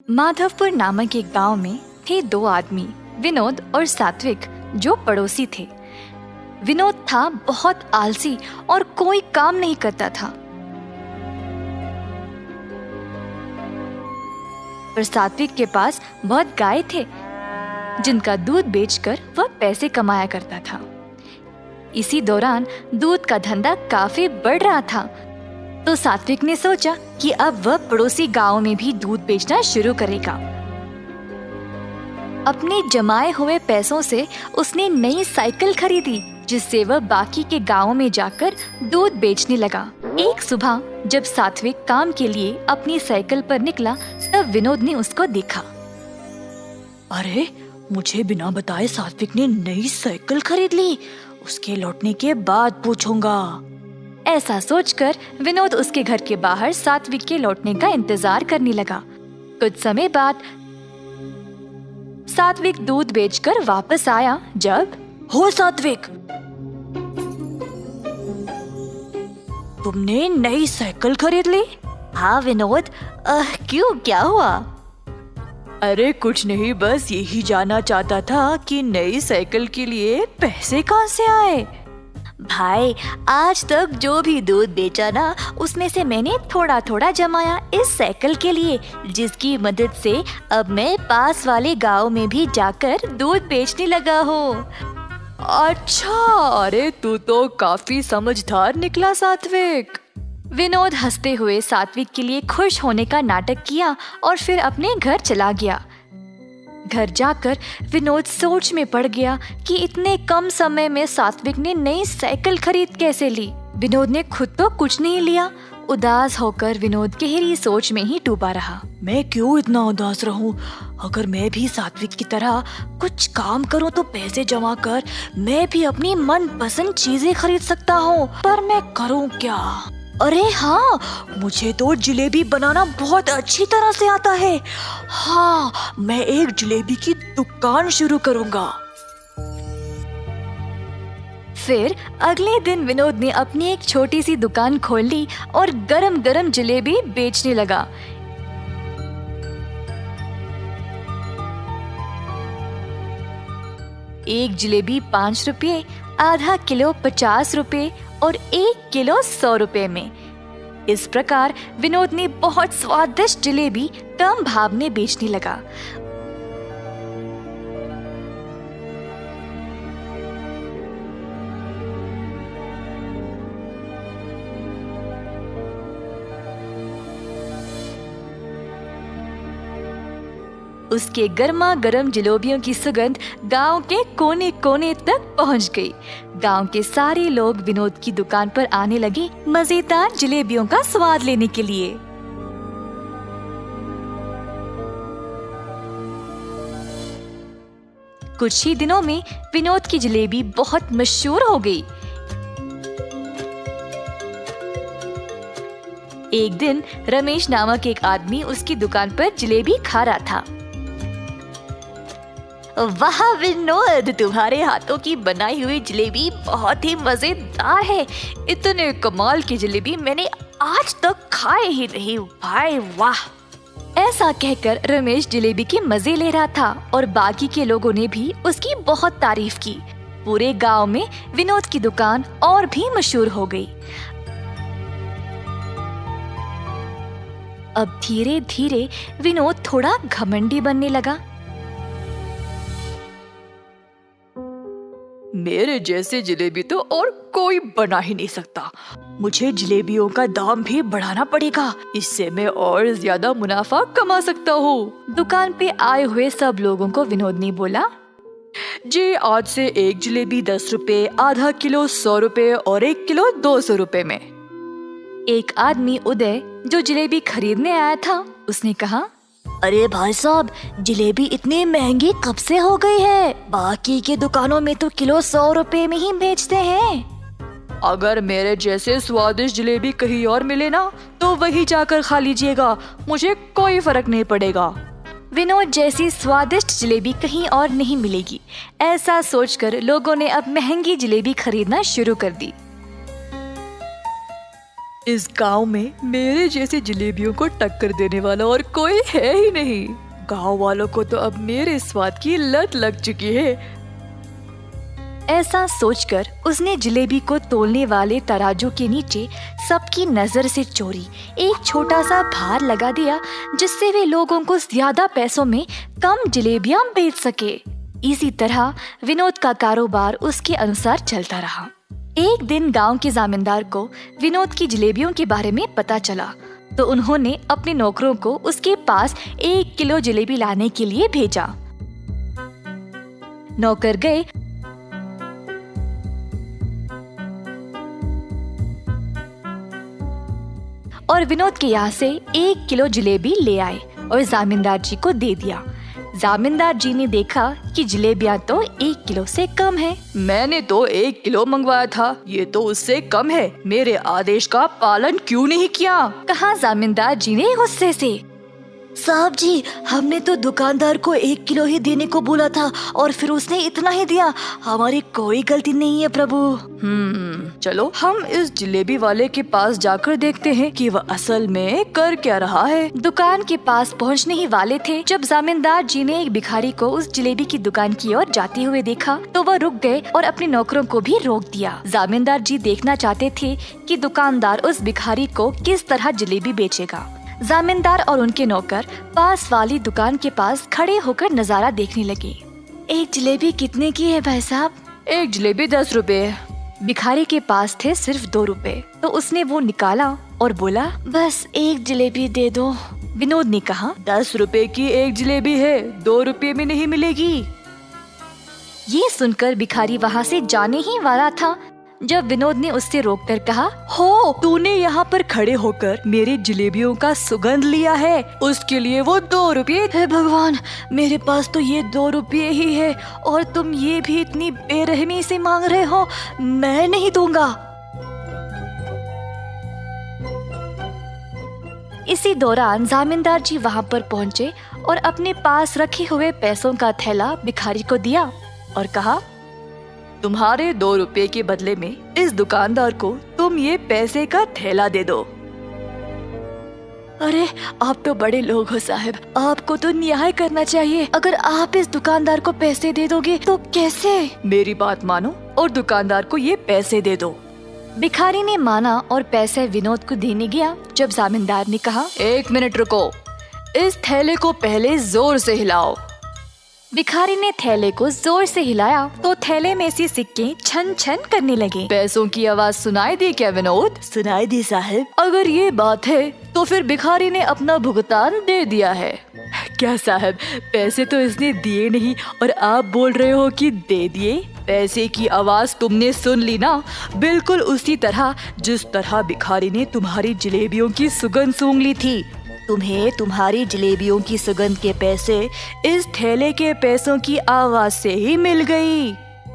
माधवपुर नामक एक गांव में थे दो आदमी, विनोद और सात्विक, जो पड़ोसी थे। विनोद था बहुत आलसी और कोई काम नहीं करता था, पर सात्विक के पास बहुत गाय थे, जिनका दूध बेचकर वह पैसे कमाया करता था। इसी दौरान दूध का धंधा काफी बढ़ रहा था, तो सात्विक ने सोचा कि अब वह पड़ोसी गांव में भी दूध बेचना शुरू करेगा। अपने जमाए हुए पैसों से उसने नई साइकिल खरीदी, जिससे वह बाकी के गांव में जाकर दूध बेचने लगा। एक सुबह जब सात्विक काम के लिए अपनी साइकिल पर निकला, तब विनोद ने उसको देखा। अरे, मुझे बिना बताए सात्विक ने नई साइकिल खरीद ली। उसके लौटने के बाद पूछूंगा। ऐसा सोचकर विनोद उसके घर के बाहर सात्विक के लौटने का इंतजार करने लगा। कुछ समय बाद सात्विक दूध बेचकर वापस आया। जब हो सात्विक, तुमने नई साइकिल खरीद ली? हाँ विनोद, क्यों, क्या हुआ? अरे कुछ नहीं, बस यही जानना चाहता था कि नई साइकिल के लिए पैसे कहाँ से आए। भाई, आज तक जो भी दूध बेचा ना, उसमें से मैंने थोड़ा थोड़ा जमाया इस साइकिल के लिए, जिसकी मदद से अब मैं पास वाले गांव में भी जाकर दूध बेचने लगा हूँ। अच्छा, अरे तू तो काफी समझदार निकला सात्विक। विनोद हंसते हुए सात्विक के लिए खुश होने का नाटक किया और फिर अपने घर चला गया। घर जाकर विनोद सोच में पड़ गया कि इतने कम समय में सात्विक ने नई साइकिल खरीद कैसे ली। विनोद ने खुद तो कुछ नहीं लिया। उदास होकर विनोद गहरी सोच में ही डूबा रहा। मैं क्यों इतना उदास रहूं? अगर मैं भी सात्विक की तरह कुछ काम करूं तो पैसे जमा कर मैं भी अपनी मनपसंद चीजें खरीद सकता हूं, पर मैं करूं क्या? अरे हाँ, मुझे तो जलेबी बनाना बहुत अच्छी तरह से आता है। हाँ, मैं एक जलेबी की दुकान शुरू करूंगा। फिर अगले दिन विनोद ने अपनी एक छोटी सी दुकान खोल ली और गरम गरम जलेबी बेचने लगा। एक जलेबी 5 रुपये, आधा किलो 50 रुपये और 1 किलो 100 रुपये में। इस प्रकार विनोद ने बहुत स्वादिष्ट जलेबी कम भाव में बेचने लगा। उसके गर्मा गर्म जलेबियों की सुगंध गांव के कोने कोने तक पहुंच गई। गांव के सारे लोग विनोद की दुकान पर आने लगे मजेदार जलेबियों का स्वाद लेने के लिए। कुछ ही दिनों में विनोद की जलेबी बहुत मशहूर हो गई। एक दिन रमेश नामक एक आदमी उसकी दुकान पर जलेबी खा रहा था। वाह विनोद, तुम्हारे हाथों की बनाई हुई जलेबी बहुत ही मजेदार है। इतने कमाल की जलेबी मैंने आज तक खाए ही नहीं भाई, वाह। ऐसा कहकर रमेश जलेबी के मजे ले रहा था और बाकी के लोगों ने भी उसकी बहुत तारीफ की। पूरे गांव में विनोद की दुकान और भी मशहूर हो गई। अब धीरे धीरे विनोद थोड़ा घमंडी बनने लगा। मेरे जैसे जलेबी तो और कोई बना ही नहीं सकता। मुझे जलेबियों का दाम भी बढ़ाना पड़ेगा, इससे मैं और ज्यादा मुनाफा कमा सकता हूँ। दुकान पे आए हुए सब लोगों को विनोद ने बोला, जी आज से एक जलेबी 10 रुपए, आधा किलो 100 रुपए और 1 किलो 200 रुपए में। एक आदमी उदय, जो जलेबी खरीदने आया था, उसने कहा, अरे भाई साहब, जलेबी इतनी महंगी कब से हो गई है? बाकी के दुकानों में तो किलो 100 रुपए में ही बेचते हैं। अगर मेरे जैसे स्वादिष्ट जलेबी कहीं और मिले ना, तो वही जाकर खा लीजिएगा, मुझे कोई फर्क नहीं पड़ेगा। विनोद जैसी स्वादिष्ट जलेबी कहीं और नहीं मिलेगी, ऐसा सोचकर लोगों ने अब महंगी जलेबी खरीदना शुरू कर दी। इस गांव में मेरे जैसे जलेबियों को टक्कर देने वाला और कोई है ही नहीं। गांव वालों को तो अब मेरे स्वाद की लत लग चुकी है। ऐसा सोचकर उसने जलेबी को तोलने वाले तराजू के नीचे सबकी नजर से चोरी एक छोटा सा भार लगा दिया, जिससे वे लोगों को ज्यादा पैसों में कम जलेबियां बेच सके। इसी तरह विनोद का कारोबार उसके अनुसार चलता रहा। एक दिन गांव के जमींदार को विनोद की जलेबियों के बारे में पता चला, तो उन्होंने अपने नौकरों को उसके पास 1 किलो जलेबी लाने के लिए भेजा। नौकर गए और विनोद के यहाँ से 1 किलो जलेबी ले आए और जमींदार जी को दे दिया। जमींदार जी ने देखा कि जलेबियां तो 1 किलो से कम है। मैंने तो 1 किलो मंगवाया था, ये तो उससे कम है। मेरे आदेश का पालन क्यों नहीं किया? कहा जमींदार जी ने गुस्से से। साहब जी, हमने तो दुकानदार को 1 किलो ही देने को बोला था और फिर उसने इतना ही दिया। हमारी कोई गलती नहीं है प्रभु। चलो हम इस जलेबी वाले के पास जाकर देखते हैं कि वह असल में कर क्या रहा है। दुकान के पास पहुंचने ही वाले थे जब जमींदार जी ने एक भिखारी को उस जलेबी की दुकान की ओर जाते हुए देखा, तो वह रुक गए और अपने नौकरों को भी रोक दिया। जमींदार जी देखना चाहते थे कि दुकानदार उस भिखारी को किस तरह जलेबी बेचेगा। जमींदार और उनके नौकर पास वाली दुकान के पास खड़े होकर नजारा देखने लगे। एक जलेबी कितने की है भाई साहब? एक जलेबी 10 रुपए। भिखारी के पास थे सिर्फ 2 रुपए, तो उसने वो निकाला और बोला, बस एक जलेबी दे दो। विनोद ने कहा, 10 रुपए की एक जलेबी है, 2 रुपए में नहीं मिलेगी। ये सुनकर भिखारी वहाँ से जाने ही वाला था जब विनोद ने उससे रोककर कहा, हो, तूने यहाँ पर खड़े होकर मेरी जलेबियों का सुगंध लिया है, उसके लिए वो 2 रुपये। हे भगवान, मेरे पास तो ये 2 रुपये ही है और तुम ये भी इतनी बेरहमी से मांग रहे हो। मैं नहीं दूंगा। इसी दौरान जमींदार जी वहाँ पर पहुँचे और अपने पास रखे हुए पैसों का थैला भिखारी को दिया और कहा, तुम्हारे 2 रुपए के बदले में इस दुकानदार को तुम ये पैसे का थैला दे दो। अरे आप तो बड़े लोग हो साहब, आपको तो न्याय करना चाहिए। अगर आप इस दुकानदार को पैसे दे दोगे तो कैसे? मेरी बात मानो और दुकानदार को ये पैसे दे दो। भिखारी ने माना और पैसे विनोद को देने गया जब जमींदार ने कहा, 1 मिनट रुको, इस थैले को पहले जोर से हिलाओ। भिखारी ने थैले को जोर से हिलाया तो थैले में से सिक्के छन छन करने लगे। पैसों की आवाज सुनाई दी क्या विनोद? सुनाई दी साहब। अगर ये बात है तो फिर भिखारी ने अपना भुगतान दे दिया है। क्या साहब, पैसे तो इसने दिए नहीं और आप बोल रहे हो कि दे दिए? पैसे की आवाज तुमने सुन ली ना, बिल्कुल उसी तरह जिस तरह भिखारी ने तुम्हारी जलेबियों की सुगंध सूंघ ली थी। तुम्हें तुम्हारी जलेबियों की सुगंध के पैसे इस थैले के पैसों की आवाज से ही मिल गई।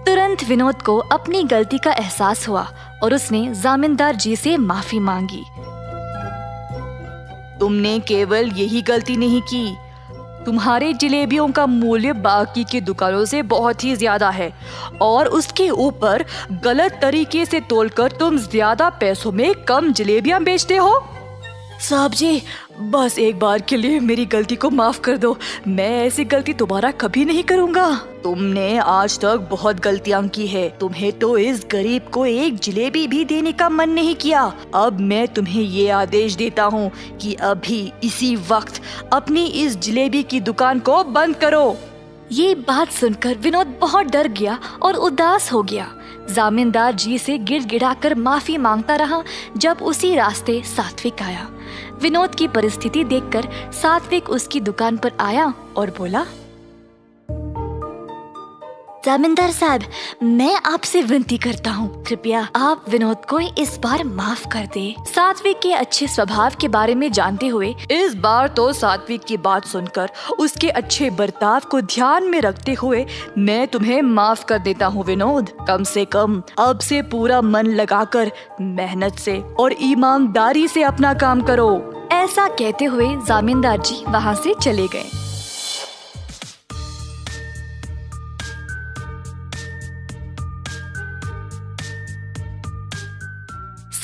तुरंत विनोद को अपनी गलती का एहसास हुआ और उसने जमींदार जी से माफी मांगी। तुमने केवल यही गलती नहीं की, तुम्हारे जलेबियों का मूल्य बाकी की दुकानों से बहुत ही ज्यादा है और उसके ऊपर गलत तरीके से तोलकर तुम ज्यादा पैसों में कम जलेबियां बेचते हो। साहब जी, बस एक बार के लिए मेरी गलती को माफ कर दो। मैं ऐसी गलती दोबारा कभी नहीं करूँगा। तुमने आज तक बहुत गलतियाँ की है। तुम्हें तो इस गरीब को एक जलेबी भी देने का मन नहीं किया। अब मैं तुम्हें ये आदेश देता हूँ कि अभी इसी वक्त अपनी इस जलेबी की दुकान को बंद करो। ये बात सुनकर विनोद बहुत डर गया और उदास हो गया। जमींदार जी से गिड़गिड़ाकर माफी मांगता रहा जब उसी रास्ते सात्विक आया। विनोद की परिस्थिति देखकर सात्विक उसकी दुकान पर आया और बोला, जमींदार साहब, मैं आपसे विनती करता हूँ, कृपया आप विनोद को इस बार माफ कर दे। सात्विक के अच्छे स्वभाव के बारे में जानते हुए इस बार तो सात्विक की बात सुनकर उसके अच्छे बर्ताव को ध्यान में रखते हुए मैं तुम्हें माफ कर देता हूँ विनोद। कम से कम अब से पूरा मन लगाकर मेहनत से और ईमानदारी से अपना काम करो। ऐसा कहते हुए जमींदार जी वहाँ से चले गए।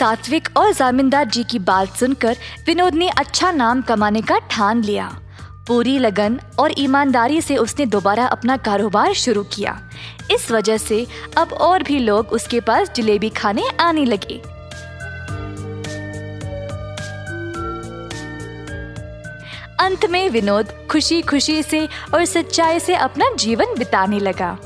सात्विक और जमींदार जी की बात सुनकर विनोद ने अच्छा नाम कमाने का ठान लिया। पूरी लगन और ईमानदारी से उसने दोबारा अपना कारोबार शुरू किया। इस वजह से अब और भी लोग उसके पास जलेबी खाने आने लगे। अंत में विनोद खुशी खुशी से और सच्चाई से अपना जीवन बिताने लगा।